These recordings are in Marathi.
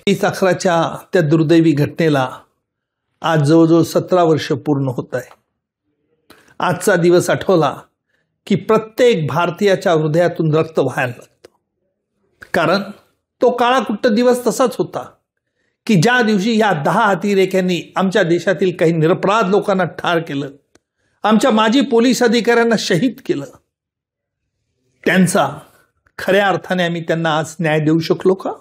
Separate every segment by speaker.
Speaker 1: साखराच्या त्या दुर्दैवी घटनेला आज जवळजवळ 17 वर्ष पूर्ण होत आहे। आजचा दिवस आठवला की प्रत्येक भारतीयाच्या हृदयातून रक्त व्हायला लागतं, कारण तो काळाकुट्ट दिवस तसाच होता की ज्या दिवशी या 10 अतिरेक्यांनी आमच्या देशातील काही निरपराध लोकांना ठार केलं, आमच्या माजी पोलीस अधिकाऱ्यांना शहीद केलं। त्यांचा खऱ्या अर्थाने आम्ही त्यांना आज न्याय देऊ शकलो का?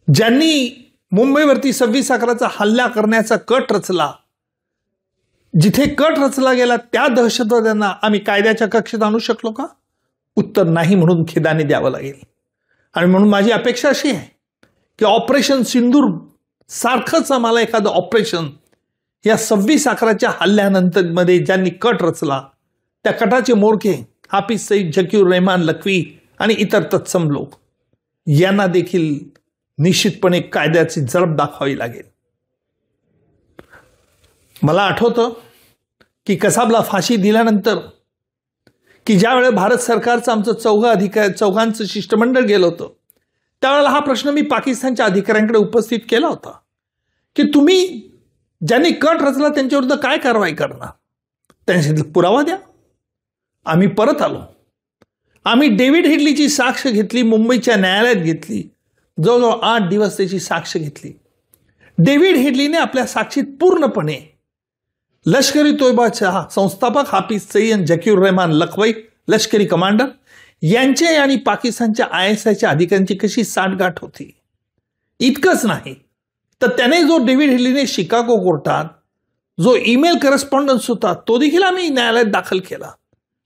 Speaker 1: ज्यांनी मुंबईवरती 26/11चा हल्ला करण्याचा कट रचला, जिथे कट रचला गेला त्या दहशतवाद्यांना आम्ही कायद्याच्या कक्षेत आणू शकलो का? उत्तर नाही म्हणून खेदाने द्यावं लागेल। आणि म्हणून माझी अपेक्षा अशी आहे की ऑपरेशन सिंदूर सारखंच आम्हाला एखादं ऑपरेशन या 26/11च्या हल्ल्यानंतर मध्ये ज्यांनी कट रचला त्या कटाचे मोडके हाफिज सईद, झकीर रहमान लखवी आणि इतर तत्सम लोक यांना देखील निश्चितपणे कायद्याची जरब दाखवावी लागेल। मला आठवतं की कसाबला फाशी दिल्यानंतर की ज्यावेळेस भारत सरकारचं आमचं चौघांचं शिष्टमंडळ गेलं होतं, त्यावेळेला हा प्रश्न मी पाकिस्तानच्या अधिकाऱ्यांकडे उपस्थित केला होता की तुम्ही ज्यांनी कट रचला त्यांच्याविरुद्ध काय कारवाई करणार, त्यांच्यातला पुरावा द्या। आम्ही परत आलो, आम्ही डेव्हिड हेडलीची साक्ष घेतली, मुंबईच्या न्यायालयात घेतली, जवळजवळ 8 दिवस त्याची साक्ष घेतली। डेव्हिड हेडलीने आपल्या साक्षीत पूर्णपणे लष्करी तोयबाचा संस्थापक हाफिज सईद आणि झकीर रहमान लखवी, लष्करी कमांडर यांचे आणि पाकिस्तानच्या ISIच्या अधिकाऱ्यांची कशी साठगाठ होती इतकंच नाही तर त्याने जो डेव्हिड हेडलीने शिकागो कोर्टात जो ईमेल करस्पॉन्डन्स होता तो देखील आम्ही न्यायालयात दाखल केला।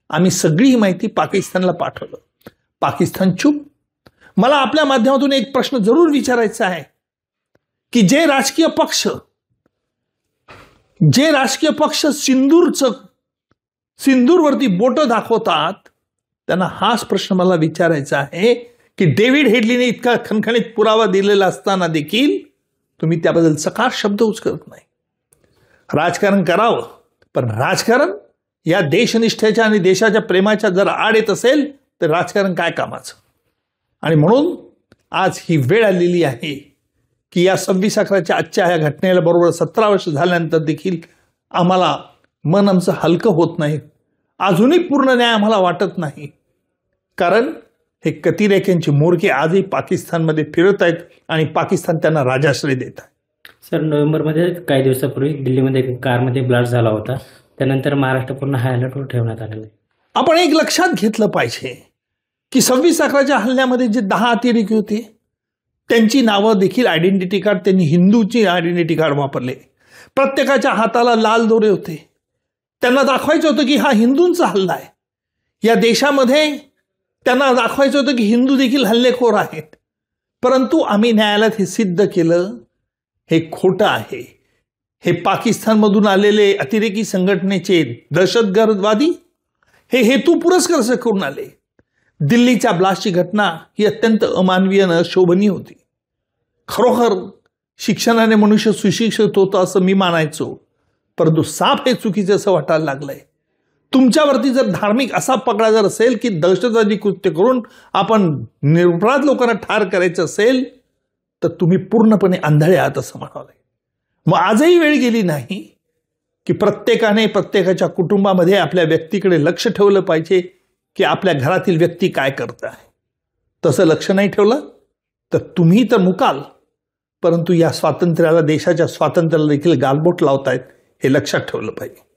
Speaker 1: आम्ही सगळी ही माहिती पाकिस्तानला पाठवलं। पाकिस्तान चूप। मला आपल्या माध्यमातून एक प्रश्न जरूर विचारायचा आहे की जे राजकीय पक्ष सिंदूरवरती बोटं दाखवतात त्यांना हाच प्रश्न मला विचारायचा आहे की डेव्हिड हेडलीने इतका खणखणीत पुरावा दिलेला असताना देखील तुम्ही त्याबद्दल सकार शब्द उचलत नाही। राजकारण करावं, पण राजकारण या देशनिष्ठेच्या आणि देशाच्या प्रेमाच्या जर आड येत असेल तर राजकारण काय कामाचं? आणि म्हणून आज ही वेळ आलेली आहे की या 26/11च्या आजच्या ह्या घटनेला बरोबर 17 वर्ष झाल्यानंतर देखील आम्हाला मन आमचं हलकं होत नाही, अजूनही पूर्ण न्याय आम्हाला वाटत नाही, कारण हे कतिरेक्यांचे मोरके आजही पाकिस्तानमध्ये फिरत आहेत आणि पाकिस्तान त्यांना राजाश्रय देत आहे।
Speaker 2: सर, नोव्हेंबरमध्ये काही दिवसापूर्वी दिल्लीमध्ये कारमध्ये ब्लास्ट झाला होता, त्यानंतर महाराष्ट्र पूर्ण हाय अलर्टवर ठेवण्यात आलेलं आहे।
Speaker 1: आपण एक लक्षात घेतलं पाहिजे की 26/11च्या हल्ल्यामध्ये जे 10 अतिरेकी होते त्यांची नावं देखील आयडेंटिटी कार्ड, त्यांनी हिंदूची आयडेंटिटी कार्ड वापरले। प्रत्येकाच्या हाताला लाल दोरे होते, त्यांना दाखवायचं होतं की हा हिंदूंचा हल्ला आहे। या देशामध्ये त्यांना दाखवायचं होतं की हिंदू देखील हल्लेखोर आहेत, परंतु आम्ही न्यायालयात हे सिद्ध केलं हे खोटं आहे। हे पाकिस्तानमधून आलेले अतिरेकी संघटनेचे दहशतवादी हे हेतू पुरस्कार करून आले। दिल्लीच्या ब्लास्टची घटना ही अत्यंत अमानवीय आणि अशोभनीय होती। खरोखर शिक्षणाने मनुष्य सुशिक्षित होतं असं मी मानायचो, परंतु साप हे चुकीचं असं वाटायला लागलंय। तुमच्यावरती जर धार्मिक असा पगडा जर असेल की दहशतवादी कृत्य करून आपण निरपराध लोकांना ठार करायचं असेल तर तुम्ही पूर्णपणे आंधळे आहात असं म्हणावं। मग आजही वेळ गेली नाही की प्रत्येकाने प्रत्येकाच्या कुटुंबामध्ये आपल्या व्यक्तीकडे लक्ष ठेवलं पाहिजे की आपल्या घरातील व्यक्ती काय करत आहे। तसं लक्ष नाही ठेवलं तर तुम्ही तर मुकाल, परंतु या स्वातंत्र्याला, देशाच्या स्वातंत्र्याला देखील गालबोट लावतायत हे लक्षात ठेवलं पाहिजे।